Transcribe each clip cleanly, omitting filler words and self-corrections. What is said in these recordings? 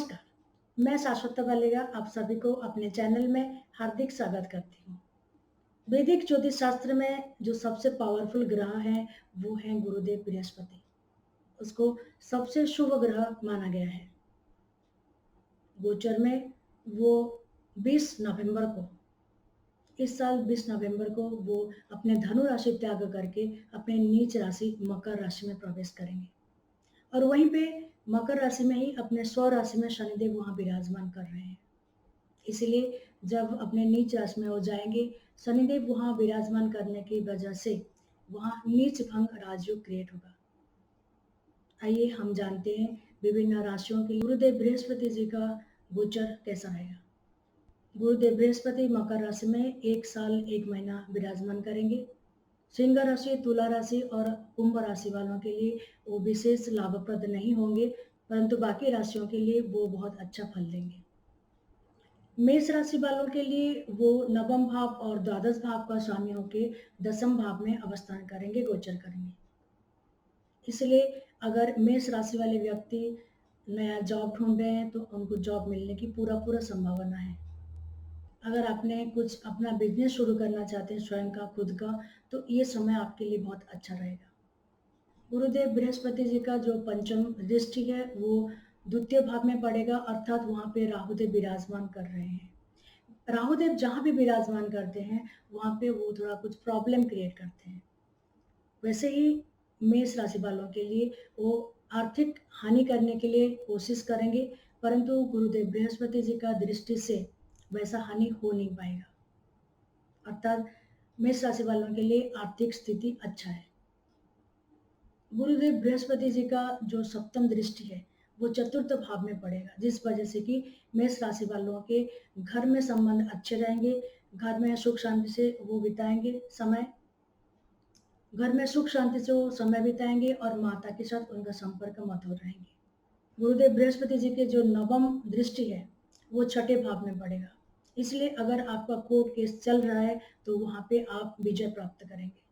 नमस्कार, मैं शाश्वता बालिगा आप सभी को अपने चैनल में हार्दिक स्वागत करती हूँ। वैदिक ज्योतिष शास्त्र में जो सबसे पावरफुल ग्रह हैं, वो हैं गुरुदेव बृहस्पति। उसको सबसे शुभ ग्रह माना गया है। गोचर में वो 20 नवंबर को इस साल 20 नवंबर को वो अपने धनु राशि त्याग करके अपने नीच राशि मकर राशि में प्रवेश करेंगे। और वहीं पे मकर राशि में ही अपने स्व राशि में शनिदेव वहाँ विराजमान कर रहे हैं। इसीलिए जब अपने नीच राशि में वो जाएँगे, शनिदेव वहाँ विराजमान करने की वजह से वहाँ नीच भंग राजयोग क्रिएट होगा। आइए हम जानते हैं विभिन्न राशियों के गुरुदेव बृहस्पति जी का गोचर कैसा रहेगा। गुरुदेव बृहस्पति मकर राशि में 1 साल 1 महीना विराजमान करेंगे। सिंह राशि, तुला राशि और कुंभ राशि वालों के लिए वो विशेष लाभप्रद नहीं होंगे, परंतु बाकी राशियों के लिए वो बहुत अच्छा फल देंगे। मेष राशि वालों के लिए वो नवम भाव और द्वादश भाव का स्वामी होकर दसम भाव में अवस्थान करेंगे, गोचर करेंगे। इसलिए अगर मेष राशि वाले व्यक्ति नया जॉब ढूंढ रहे हैं तो उनको जॉब मिलने की पूरा संभावना है। अगर आपने कुछ अपना बिजनेस शुरू करना चाहते हैं स्वयं का खुद का, तो ये समय आपके लिए बहुत अच्छा रहेगा। गुरुदेव बृहस्पति जी का जो पंचम दृष्टि है वो द्वितीय भाव में पड़ेगा, अर्थात वहाँ पे राहुदेव विराजमान कर रहे हैं। राहुदेव जहाँ भी विराजमान करते हैं, वहाँ पे वो थोड़ा कुछ प्रॉब्लम क्रिएट करते हैं। वैसे ही मेष राशि वालों के लिए वो आर्थिक हानि करने के लिए कोशिश करेंगे, परंतु गुरुदेव बृहस्पति जी का दृष्टि से वैसा हानि हो नहीं पाएगा। अर्थात मेष राशि वालों के लिए आर्थिक स्थिति अच्छा है। गुरुदेव बृहस्पति जी का जो सप्तम दृष्टि है, वो चतुर्थ भाव में पड़ेगा, जिस वजह से कि मेष राशि वालों के घर में संबंध अच्छे रहेंगे, घर में सुख शांति से वो बिताएंगे समय, घर में सुख शांति से वो समय बिताएंगे और माता के साथ उनका संपर्क मधुर रहेंगे। गुरुदेव बृहस्पति जी के जो नवम दृष्टि है, वो छठे भाव में पड़ेगा। इसलिए अगर आपका कोर्ट केस चल रहा है, तो वहाँ पे आप विजय प्राप्त करेंगे।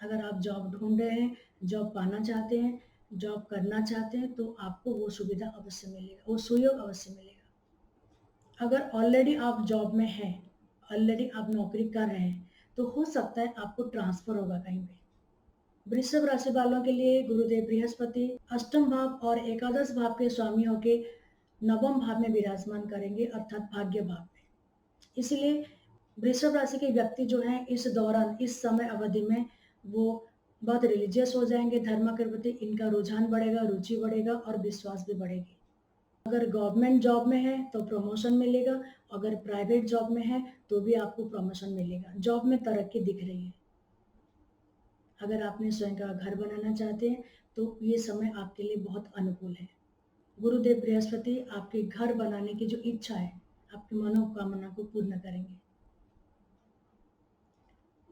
अगर आप जॉब ढूंढ रहे हैं, जॉब पाना चाहते हैं, जॉब करना चाहते हैं, तो आपको वो सुविधा अवश्य मिलेगा, वो सुयोग अवश्य मिलेगा। अगर ऑलरेडी आप जॉब में हैं, ऑलरेडी आप नौकरी कर रहे हैं, तो हो सकता है आपको ट्रांसफर होगा कहीं पे। वृषभ राशि वालों के लिए गुरुदेव बृहस्पति अष्टम भाव और एकादश भाव के स्वामी होके नवम भाव में विराजमान करेंगे, अर्थात भाग्य भाव में। इसलिए वृषभ राशि के व्यक्ति जो हैं इस दौरान, इस समय अवधि में वो बहुत रिलीजियस हो जाएंगे, धर्म के प्रति इनका रुझान बढ़ेगा, रुचि बढ़ेगा और विश्वास भी बढ़ेगी। अगर गवर्नमेंट जॉब में है तो प्रमोशन मिलेगा, अगर प्राइवेट जॉब में है तो भी आपको प्रमोशन मिलेगा। जॉब में तरक्की दिख रही है। अगर आपने स्वयं का घर बनाना चाहते हैं तो ये समय आपके लिए बहुत अनुकूल है। गुरुदेव बृहस्पति आपके घर बनाने की जो इच्छा है, आपकी मनोकामना को पूर्ण करेंगे।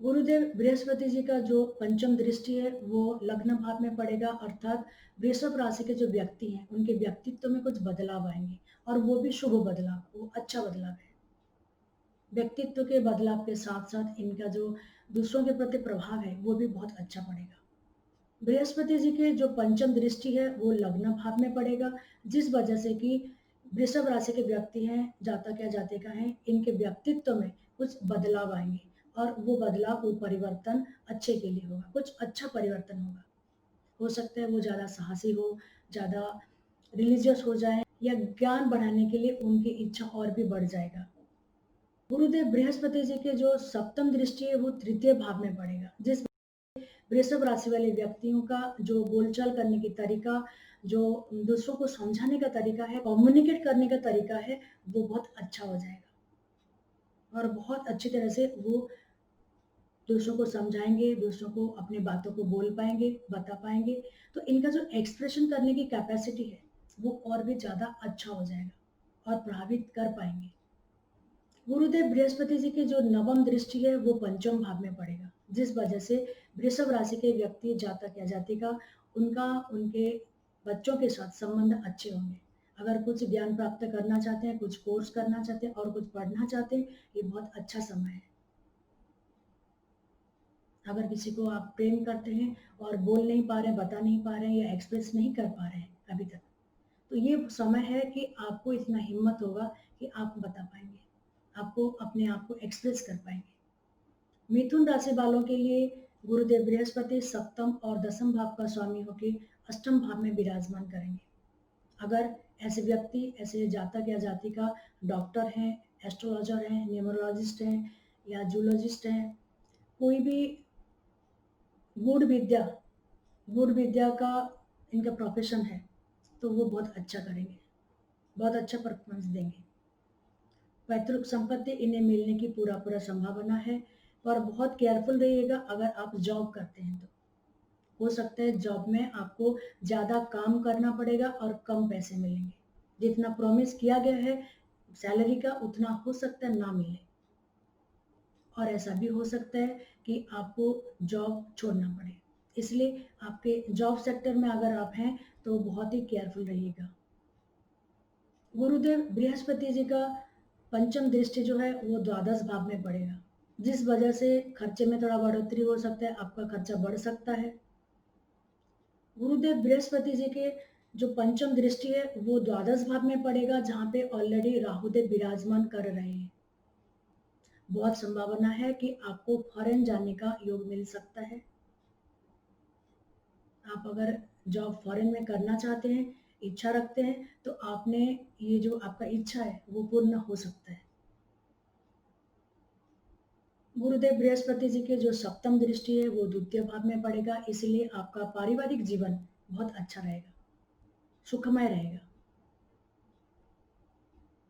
गुरुदेव बृहस्पति जी का जो पंचम दृष्टि है वो लग्न भाव में पड़ेगा, अर्थात वृषभ राशि के जो व्यक्ति हैं उनके व्यक्तित्व में कुछ बदलाव आएंगे, और वो भी शुभ बदलाव, वो अच्छा बदलाव है। व्यक्तित्व के बदलाव के साथ साथ इनका जो दूसरों के प्रति प्रभाव है वो भी बहुत अच्छा पड़ेगा। बृहस्पति जी के जो पंचम दृष्टि है वो लग्न भाव में पड़ेगा, जिस वजह से कि वृषभ राशि के व्यक्ति हैं, जातक या जातिका हैं, इनके व्यक्तित्व में कुछ बदलाव आएंगे, और वो बदलाव, वो परिवर्तन अच्छे के लिए होगा, कुछ अच्छा परिवर्तन होगा। हो सकता है वो ज़्यादा साहसी हो, ज़्यादा रिलीजियस हो जाए, या ज्ञान बढ़ाने के लिए उनकी इच्छा और भी बढ़ जाएगा। गुरुदेव बृहस्पति जी के जो सप्तम दृष्टि है वो तृतीय भाव में पड़ेगा, जिस वृषभ राशि वाले व्यक्तियों का जो बोलचाल करने की तरीका, जो दूसरों को समझाने का तरीका है, कम्युनिकेट करने का तरीका है, वो बहुत अच्छा हो जाएगा और बहुत अच्छी तरह से वो दूसरों को समझाएंगे, दूसरों को अपनी बातों को बोल पाएंगे, बता पाएंगे। तो इनका जो एक्सप्रेशन करने की कैपेसिटी है वो और भी ज़्यादा अच्छा हो जाएगा और प्रभावित कर पाएंगे। गुरुदेव बृहस्पति जी की जो नवम दृष्टि है वो पंचम भाव में पड़ेगा, जिस वजह से वृषभ राशि के व्यक्ति, जातक या जातिका, उनका उनके बच्चों के साथ संबंध अच्छे होंगे। अगर कुछ ज्ञान प्राप्त करना चाहते हैं, कुछ कोर्स करना चाहते हैं और कुछ पढ़ना चाहते हैं, ये बहुत अच्छा समय है। अगर किसी को आप प्रेम करते हैं और बोल नहीं पा रहे हैं, बता नहीं पा रहे हैं या एक्सप्रेस नहीं कर पा रहे हैं अभी तक, तो ये समय है कि आपको इतना हिम्मत होगा कि आप बता पाएँगे। आपको अपने आप को एक्सप्रेस कर पाएँगे। मिथुन राशि वालों के लिए गुरुदेव बृहस्पति सप्तम और दसम भाव का स्वामी होके अष्टम भाव में विराजमान करेंगे। अगर ऐसे व्यक्ति, ऐसे जातक या जातिका डॉक्टर हैं, एस्ट्रोलॉजर हैं, न्यूमरोलॉजिस्ट हैं या जूलॉजिस्ट हैं, कोई भी गूढ़ विद्या गूढ़ विद्या का इनका प्रोफ़ेशन है, तो वो बहुत अच्छा करेंगे, बहुत अच्छा परफ़ॉर्मेंस देंगे। पैतृक संपत्ति इन्हें मिलने की पूरा-पूरा संभावना है, पर बहुत केयरफुल रहिएगा अगर आप जॉब करते हैं तो। हो सकता है जॉब में आपको ज़्यादा काम करना पड़ेगा और कम पैसे मिलेंगे। जितना प्रॉमिस किया गया है सैलरी का उतना हो सकता है ना मिले। और ऐसा भी हो सकता है कि आपको जॉब छोड़ना पड़े। इसलिए आपके जॉब सेक्टर में अगर आप हैं तो बहुत ही केयरफुल रहिएगा। गुरुदेव बृहस्पति जी का पंचम दृष्टि जो है वो द्वादश भाव में पड़ेगा, जिस वजह से खर्चे में थोड़ा बढ़ोतरी हो सकता है, आपका खर्चा बढ़ सकता है। गुरुदेव बृहस्पति जी के जो पंचम दृष्टि है वो द्वादश भाव में पड़ेगा, जहाँ पे ऑलरेडी राहुदेव विराजमान कर रहे हैं। बहुत संभावना है कि आपको फॉरेन जाने का योग मिल सकता है। आप अगर जॉब फॉरेन में करना चाहते हैं, इच्छा रखते हैं, तो आपने ये जो आपका इच्छा है वो पूर्ण हो सकता है। गुरुदेव बृहस्पति जी के जो सप्तम दृष्टि है वो द्वितीय भाव में पड़ेगा, इसलिए आपका पारिवारिक जीवन बहुत अच्छा रहेगा, सुखमय रहेगा।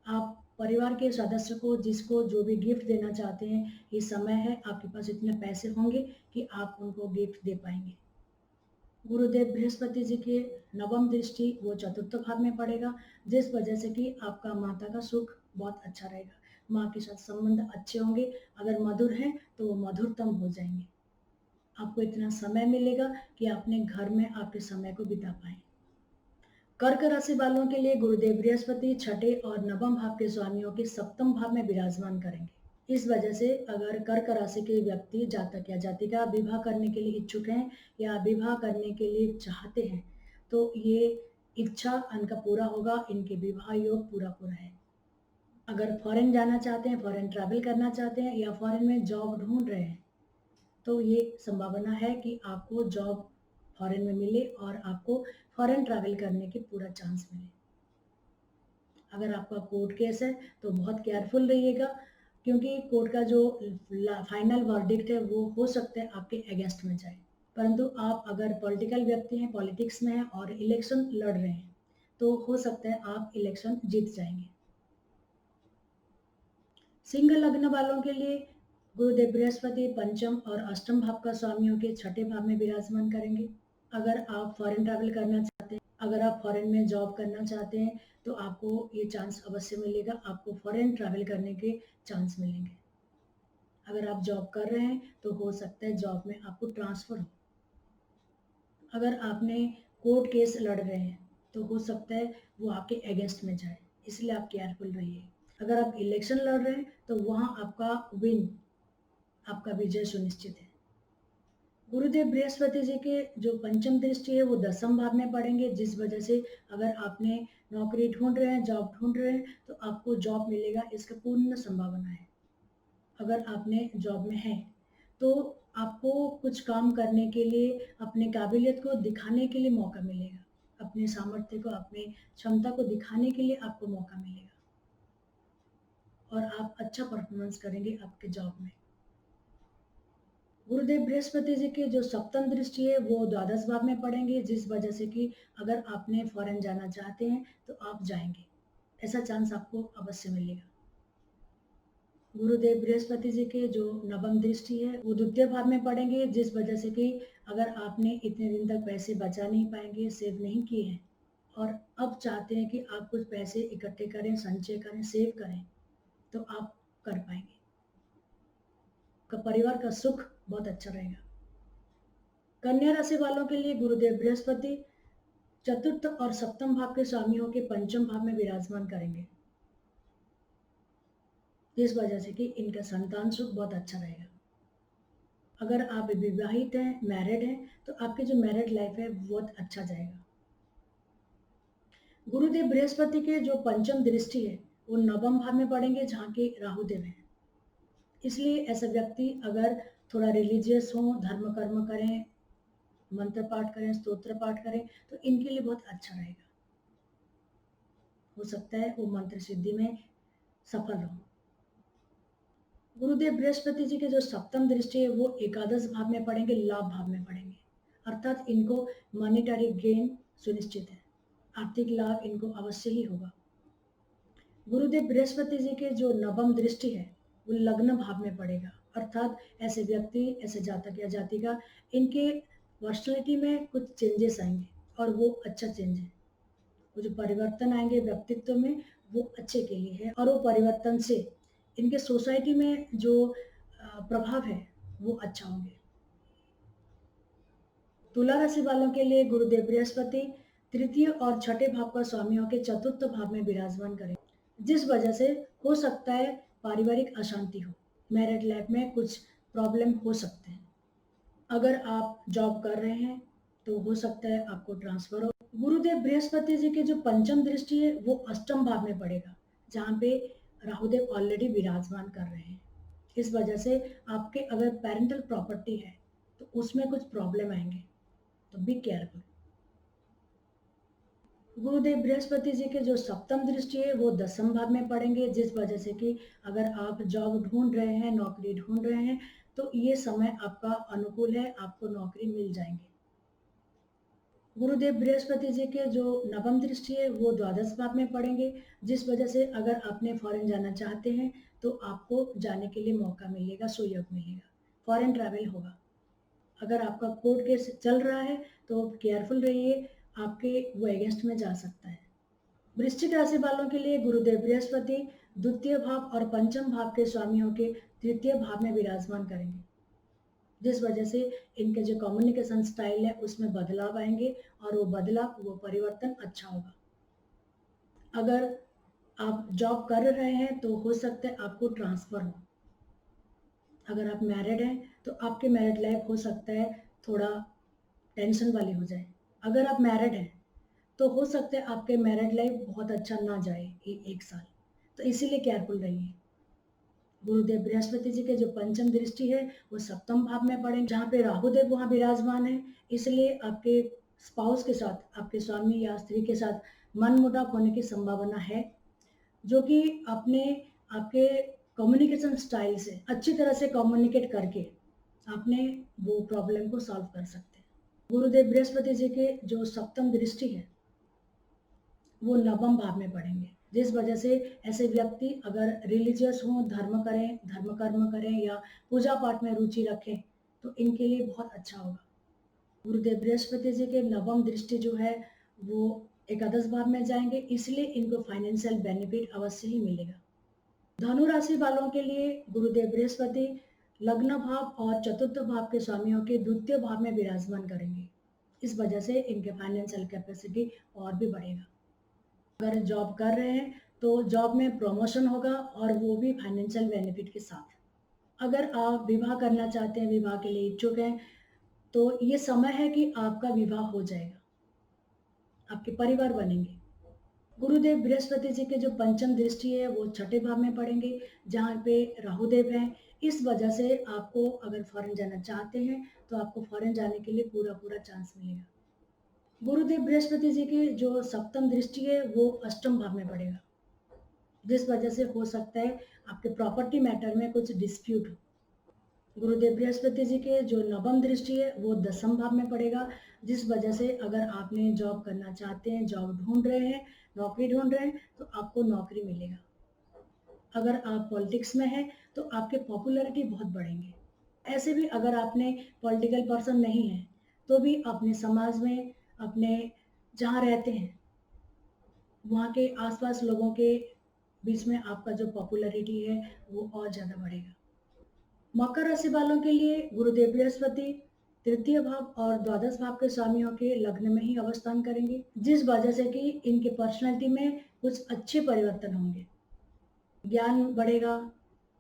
आप परिवार के सदस्य को जिसको जो भी गिफ्ट देना चाहते हैं, ये समय है, आपके पास इतने पैसे होंगे कि आप उनको गिफ्ट दे पाएँगे। गुरुदेव बृहस्पति जी के नवम दृष्टि वो चतुर्थ भाव में पड़ेगा, जिस वजह से कि आपका माता का सुख बहुत अच्छा रहेगा। माँ के साथ संबंध अच्छे होंगे, अगर मधुर हैं तो वो मधुरतम हो जाएँगे। आपको इतना समय मिलेगा कि अपने घर में आपके समय को बिता पाएँ। कर्क राशि वालों के लिए गुरुदेव बृहस्पति छठे और नवम भाव के स्वामियों के सप्तम भाव में विराजमान करेंगे। इस वजह से अगर कर्क राशि के व्यक्ति जातक या जातिका विवाह करने के लिए इच्छुक हैं या विवाह करने के लिए चाहते हैं, तो ये इच्छा इनका पूरा होगा, इनके विवाह योग पूरा-पूरा है। अगर फॉरेन जाना चाहते हैं, फॉरेन ट्रैवल करना चाहते हैं या फॉरेन में जॉब ढूँढ रहे हैं, तो ये संभावना है कि आपको जॉब फॉरेन में मिले और आपको फॉरेन ट्रैवल करने की पूरा चांस मिले। अगर आपका कोर्ट केस है तो बहुत केयरफुल रहिएगा, क्योंकि कोर्ट का जो फाइनल वर्डिक्ट है वो हो सकता है आपके अगेंस्ट में जाए। परंतु आप अगर पॉलिटिकल व्यक्ति हैं, पॉलिटिक्स में हैं और इलेक्शन लड़ रहे हैं, तो हो सकता है आप इलेक्शन जीत जाएंगे। सिंह लग्न वालों के लिए गुरुदेव बृहस्पति पंचम और अष्टम भाव का स्वामियों के छठे भाव में विराजमान करेंगे। अगर आप फॉरेन ट्रैवल करना चाहते हैं, अगर आप फॉरेन में जॉब करना चाहते हैं, तो आपको ये चांस अवश्य मिलेगा, आपको फॉरेन ट्रैवल करने के चांस मिलेंगे। अगर आप जॉब कर रहे हैं तो हो सकता है जॉब में आपको ट्रांसफ़र हो। अगर आपने कोर्ट केस लड़ रहे हैं तो हो सकता है वो आपके अगेंस्ट में जाए, इसलिए आप केयरफुल रहिए। अगर आप इलेक्शन लड़ रहे हैं तो वहाँ आपका विन, आपका विजय सुनिश्चित है। गुरुदेव बृहस्पति जी के जो पंचम दृष्टि है वो दसम भाव में पड़ेंगे, जिस वजह से अगर आपने नौकरी ढूंढ रहे हैं, जॉब ढूंढ रहे हैं, तो आपको जॉब मिलेगा, इसका पूर्ण संभावना है। अगर आपने जॉब में हैं तो आपको कुछ काम करने के लिए, अपने काबिलियत को दिखाने के लिए मौका मिलेगा, अपने सामर्थ्य को, अपनी क्षमता को दिखाने के लिए आपको मौका मिलेगा और आप अच्छा परफॉर्मेंस करेंगे आपके जॉब में। गुरुदेव बृहस्पति जी की जो सप्तम दृष्टि है वो द्वादश भाव में पड़ेंगे, जिस वजह से कि अगर आपने फॉरेन जाना चाहते हैं तो आप जाएंगे, ऐसा चांस आपको अवश्य मिलेगा। गुरुदेव बृहस्पति जी के जो नवम दृष्टि है वो द्वितीय भाव में पड़ेंगे, जिस वजह से कि अगर आपने इतने दिन तक पैसे बचा नहीं पाएंगे, सेव नहीं किए हैं और अब चाहते हैं कि आप कुछ पैसे इकट्ठे करें, संचय करें, सेव करें, तो आप कर पाएंगे। आपका परिवार का सुख बहुत अच्छा रहेगा। कन्या राशि वालों के लिए गुरुदेव बृहस्पति चतुर्थ और सप्तम भाव के स्वामियों के पंचम भाव में विराजमान करेंगे, जिस वजह से कि इनका संतान सुख बहुत अच्छा रहेगा। अगर आप विवाहित हैं, मैरिड हैं, तो आपकी जो मैरिड लाइफ है बहुत अच्छा जाएगा। गुरुदेव बृहस्पति के जो पंचम दृष्टि है वो नवम भाव में पड़ेंगे जहाँ के राहुदेव हैं। इसलिए ऐसा व्यक्ति अगर थोड़ा रिलीजियस हो, धर्म कर्म करें, मंत्र पाठ करें, स्तोत्र पाठ करें, तो इनके लिए बहुत अच्छा रहेगा। हो सकता है वो मंत्र सिद्धि में सफल हो। गुरुदेव बृहस्पति जी के जो सप्तम दृष्टि है वो एकादश भाव में पड़ेंगे, लाभ भाव में पड़ेंगे, अर्थात इनको मॉनेटरी गेन सुनिश्चित है, आर्थिक लाभ इनको अवश्य ही होगा। गुरुदेव बृहस्पति जी के जो नवम दृष्टि है वो लग्न भाव में पड़ेगा, अर्थात ऐसे व्यक्ति, ऐसे जातक या जातिका, इनके पर्सनैलिटी में कुछ चेंजेस आएंगे और वो अच्छा चेंज है। वो जो परिवर्तन आएंगे व्यक्तित्व में वो अच्छे के लिए है और वो परिवर्तन से इनके सोसाइटी में जो प्रभाव है वो अच्छा होंगे। तुला राशि वालों के लिए गुरुदेव बृहस्पति तृतीय और छठे भाव का स्वामी होकर चतुर्थ भाव में विराजमान करें, जिस वजह से हो सकता है पारिवारिक अशांति हो, मैरिड लाइफ में कुछ प्रॉब्लम हो सकते हैं। अगर आप जॉब कर रहे हैं तो हो सकता है आपको ट्रांसफर हो। गुरुदेव बृहस्पति जी के जो पंचम दृष्टि है वो अष्टम भाव में पड़ेगा, जहाँ पे राहुदेव ऑलरेडी विराजमान कर रहे हैं। इस वजह से आपके अगर पेरेंटल प्रॉपर्टी है तो उसमें कुछ प्रॉब्लम आएंगे, तो बी केयरफुल। गुरुदेव बृहस्पति जी के जो सप्तम दृष्टि है वो दसम भाव में पड़ेंगे, जिस वजह से कि अगर आप जॉब ढूंढ रहे हैं, नौकरी ढूंढ रहे हैं, तो ये समय आपका अनुकूल है, आपको नौकरी मिल जाएंगे। गुरुदेव बृहस्पति जी के जो नवम दृष्टि है वो द्वादश भाव में पड़ेंगे, जिस वजह से अगर आपने फॉरेन जाना चाहते हैं तो आपको जाने के लिए मौका मिलेगा, सुयोग मिलेगा, फॉरेन ट्रैवल होगा। अगर आपका कोर्ट केस चल रहा है तो केयरफुल रहिए, आपके वो अगेंस्ट में जा सकता है। वृश्चिक राशि वालों के लिए गुरुदेव बृहस्पति द्वितीय भाव और पंचम भाव के स्वामी होकर तृतीय भाव में विराजमान करेंगे, जिस वजह से इनके जो कम्युनिकेशन स्टाइल है उसमें बदलाव आएंगे और वो बदलाव, वो परिवर्तन अच्छा होगा। अगर आप जॉब कर रहे हैं तो हो सकता है आपको ट्रांसफर हो। अगर आप मैरिड हैं तो आपके मैरिड लाइफ हो सकता है थोड़ा टेंशन वाली हो जाए। अगर आप मैरिड हैं तो हो सकता है आपके मैरिड लाइफ बहुत अच्छा ना जाए एक साल, तो इसीलिए केयरफुल रहिए। गुरुदेव बृहस्पति जी के जो पंचम दृष्टि है वो सप्तम भाव में पड़े, जहाँ पे राहुदेव वहाँ विराजमान है, इसलिए आपके स्पाउस के साथ, आपके स्वामी या स्त्री के साथ मनमुटाव होने की संभावना है, जो कि अपने आपके कम्युनिकेशन स्टाइल से अच्छी तरह से कम्युनिकेट करके आपने वो प्रॉब्लम को सॉल्व कर सकते हैं। गुरुदेव बृहस्पति जी के जो सप्तम दृष्टि है वो नवम भाव में पड़ेंगे, जिस वजह से ऐसे व्यक्ति अगर रिलीजियस हों, धर्म करें, धर्म कर्म करें या पूजा पाठ में रुचि रखें तो इनके लिए बहुत अच्छा होगा। गुरुदेव बृहस्पति जी के नवम दृष्टि जो है वो एकादश भाव में जाएंगे, इसलिए इनको फाइनेंशियल बेनिफिट अवश्य ही मिलेगा। धनु राशि वालों के लिए गुरुदेव बृहस्पति लग्न भाव और चतुर्थ भाव के स्वामियों के द्वितीय भाव में विराजमान करेंगे, इस वजह से इनके फाइनेंशियल कैपेसिटी और भी बढ़ेगा। अगर जॉब कर रहे हैं तो जॉब में प्रमोशन होगा और वो भी फाइनेंशियल बेनिफिट के साथ। अगर आप विवाह करना चाहते हैं, विवाह के लिए इच्छुक हैं, तो ये समय है कि आपका विवाह हो जाएगा, आपके परिवार बनेंगे। गुरुदेव बृहस्पति जी के जो पंचम दृष्टि है वो छठे भाव में पड़ेंगे, जहाँ पे राहुदेव हैं, इस वजह से आपको अगर फॉरेन जाना चाहते हैं तो आपको फॉरेन जाने के लिए पूरा पूरा चांस मिलेगा। गुरुदेव बृहस्पति जी की जो सप्तम दृष्टि है वो अष्टम भाव में पड़ेगा, जिस वजह से हो सकता है आपके प्रॉपर्टी मैटर में कुछ डिस्प्यूट हो। गुरुदेव बृहस्पति जी के जो नवम दृष्टि है वो दसम भाव में पड़ेगा, जिस वजह से अगर आपने जॉब करना चाहते हैं, जॉब ढूंढ रहे हैं, नौकरी ढूंढ रहे हैं, तो आपको नौकरी मिलेगा। अगर आप पॉलिटिक्स में हैं तो आपके पॉपुलैरिटी बहुत बढ़ेंगे। ऐसे भी अगर आपने पॉलिटिकल पर्सन नहीं है तो भी अपने समाज में, अपने जहाँ रहते हैं वहाँ के आसपास लोगों के बीच में आपका जो पॉपुलैरिटी है वो और ज़्यादा बढ़ेगा। मकर राशि वालों के लिए गुरुदेव बृहस्पति तृतीय भाव और द्वादश भाव के स्वामियों के लग्न में ही अवस्थान करेंगे, जिस वजह से कि इनके पर्सनालिटी में कुछ अच्छे परिवर्तन होंगे, ज्ञान बढ़ेगा,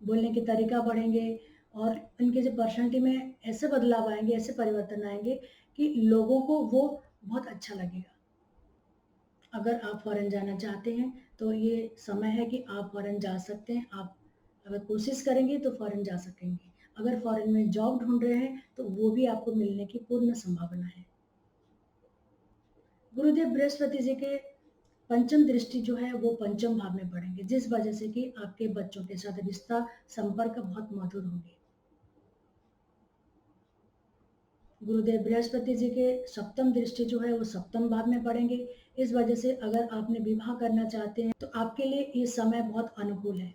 बोलने के तरीका बढ़ेंगे और इनके जो पर्सनालिटी में ऐसे बदलाव आएंगे, ऐसे परिवर्तन आएंगे कि लोगों को वो बहुत अच्छा लगेगा। अगर आप फॉरेन जाना चाहते हैं तो ये समय है कि आप फॉरेन जा सकते हैं। आप अगर कोशिश करेंगे तो फॉरेन जा सकेंगे। अगर फॉरेन में जॉब ढूंढ रहे हैं तो वो भी आपको मिलने की पूर्ण संभावना है। गुरुदेव बृहस्पति जी के पंचम दृष्टि जो है वो पंचम भाव में पड़ेंगे, जिस वजह से कि आपके बच्चों के साथ रिश्ता संपर्क बहुत मधुर होंगे। गुरुदेव बृहस्पति जी के सप्तम दृष्टि जो है वो सप्तम भाव में पड़ेंगे। इस वजह से अगर आपने विवाह करना चाहते हैं तो आपके लिए ये समय बहुत अनुकूल है।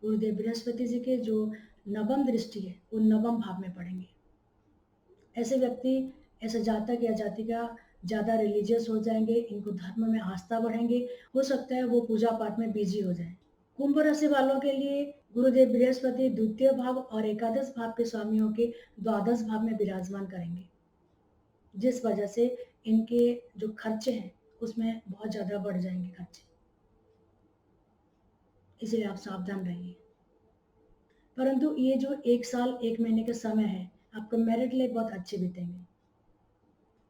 गुरुदेव बृहस्पति जी के जो नवम दृष्टि है वो नवम भाव में पड़ेंगे। ऐसे व्यक्ति, ऐसे जातक या जातिका ज़्यादा रिलीजियस हो जाएंगे, इनको धर्म में आस्था बढ़ेंगे, हो सकता है वो पूजा पाठ में बिजी हो जाए। कुंभ राशि वालों के लिए गुरुदेव बृहस्पति द्वितीय भाव और एकादश भाव के स्वामियों के द्वादश भाव में विराजमान करेंगे, जिस वजह से इनके जो खर्चे हैं उसमें बहुत ज़्यादा बढ़ जाएंगे खर्चे, इसलिए आप सावधान रहिए। परंतु ये जो 1 साल 1 महीने का समय है आपका मैरिड लाइफ बहुत अच्छे बीतेंगे।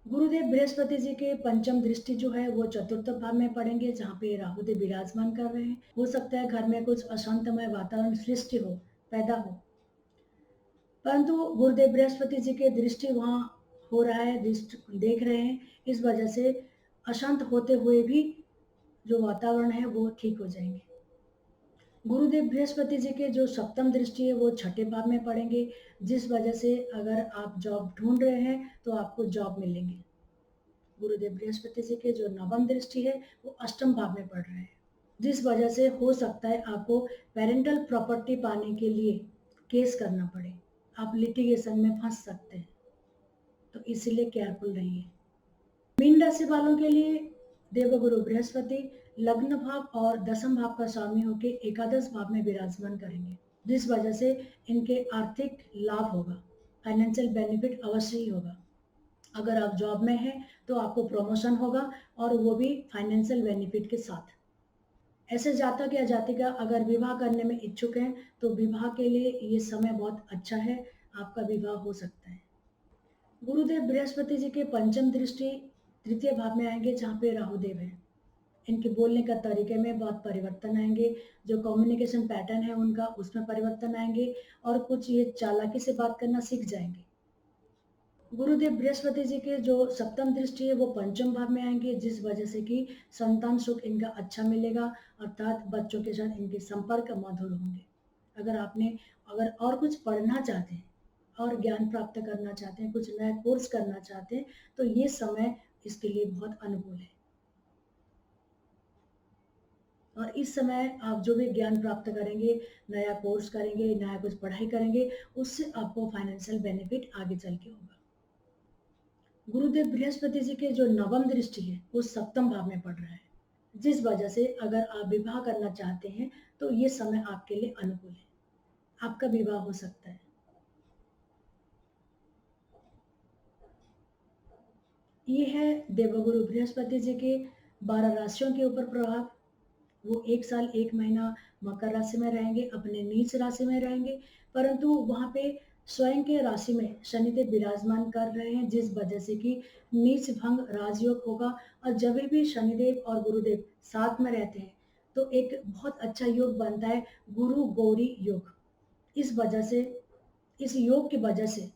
गुरुदेव बृहस्पति जी के पंचम दृष्टि जो है वो चतुर्थ भाव में पड़ेंगे, जहाँ पे राहुदेव विराजमान कर रहे हैं। हो सकता है घर में कुछ अशांतमय वातावरण सृष्टि हो, पैदा हो, परंतु गुरुदेव बृहस्पति जी के दृष्टि वहाँ हो रहा है, दृष्टि देख रहे हैं, इस वजह से अशांत होते हुए भी जो वातावरण है वो ठीक हो जाएंगे। गुरुदेव बृहस्पति जी के जो सप्तम दृष्टि है वो छठे भाव में पड़ेंगे, जिस वजह से अगर आप जॉब ढूंढ रहे हैं तो आपको जॉब मिलेंगे। गुरुदेव बृहस्पति जी के जो नवम दृष्टि है वो अष्टम भाव में पड़ रहे हैं, जिस वजह से हो सकता है आपको पेरेंटल प्रॉपर्टी पाने के लिए केस करना पड़े, आप लिटिगेशन में फंस सकते हैं, तो इसलिए केयरफुल रहिए। मीन राशि वालों के लिए देवगुरु बृहस्पति लग्न भाव और दशम भाव का स्वामी होकर एकादश भाव में विराजमान करेंगे, जिस वजह से इनके आर्थिक लाभ होगा, फाइनेंशियल बेनिफिट अवश्य ही होगा। अगर आप जॉब में हैं तो आपको प्रमोशन होगा और वो भी फाइनेंशियल बेनिफिट के साथ। ऐसे जातक या जातिका अगर विवाह करने में इच्छुक हैं तो विवाह के लिए ये समय बहुत अच्छा है, आपका विवाह हो सकता है। गुरुदेव बृहस्पति जी के पंचम दृष्टि तृतीय भाव में आएंगे, जहाँ पे राहुदेव है। इनके बोलने का तरीके में बहुत परिवर्तन आएंगे, जो कम्युनिकेशन पैटर्न है उनका उसमें परिवर्तन आएंगे और कुछ ये चालाकी से बात करना सीख जाएंगे। गुरुदेव बृहस्पति जी के जो सप्तम दृष्टि है वो पंचम भाव में आएंगे, जिस वजह से कि संतान सुख इनका अच्छा मिलेगा, अर्थात बच्चों के साथ इनके संपर्क मधुर होंगे। अगर और कुछ पढ़ना चाहते हैं और ज्ञान प्राप्त करना चाहते हैं, कुछ नया कोर्स करना चाहते हैं तो ये समय इसके लिए बहुत अनुकूल है। और इस समय आप जो भी ज्ञान प्राप्त करेंगे, नया कोर्स करेंगे, नया कुछ पढ़ाई करेंगे, उससे आपको फाइनेंशियल बेनिफिट आगे चल के होगा। गुरुदेव बृहस्पति जी के जो नवम दृष्टि है वो सप्तम भाव में पड़ रहा है, जिस वजह से अगर आप विवाह करना चाहते हैं तो ये समय आपके लिए अनुकूल है, आपका विवाह हो सकता है। ये है देवगुरु बृहस्पति जी के 12 राशियों के ऊपर प्रभाव। वो 1 साल 1 महीना मकर राशि में रहेंगे, अपने नीच राशि में रहेंगे, परंतु वहाँ पे स्वयं के राशि में शनिदेव विराजमान कर रहे हैं, जिस वजह से कि नीच भंग राजयोग होगा। और जब भी शनिदेव और गुरुदेव साथ में रहते हैं तो एक बहुत अच्छा योग बनता है, गुरु गौरी योग। इस वजह से, इस योग की वजह से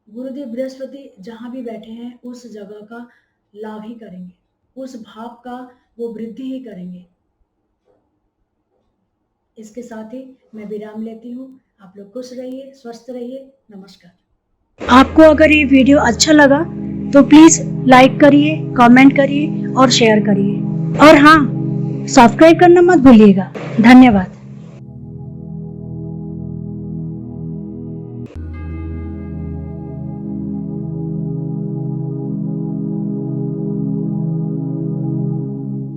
गुरुदेव बृहस्पति जहाँ भी बैठे हैं उस जगह का लाभ ही करेंगे, उस भाव का वो वृद्धि ही करेंगे। इसके साथ ही मैं विराम लेती हूँ। आप लोग खुश रहिए, स्वस्थ रहिए। नमस्कार। आपको अगर ये वीडियो अच्छा लगा तो प्लीज लाइक करिए, कमेंट करिए और शेयर करिए, और हाँ, सब्सक्राइब करना मत भूलिएगा। धन्यवाद।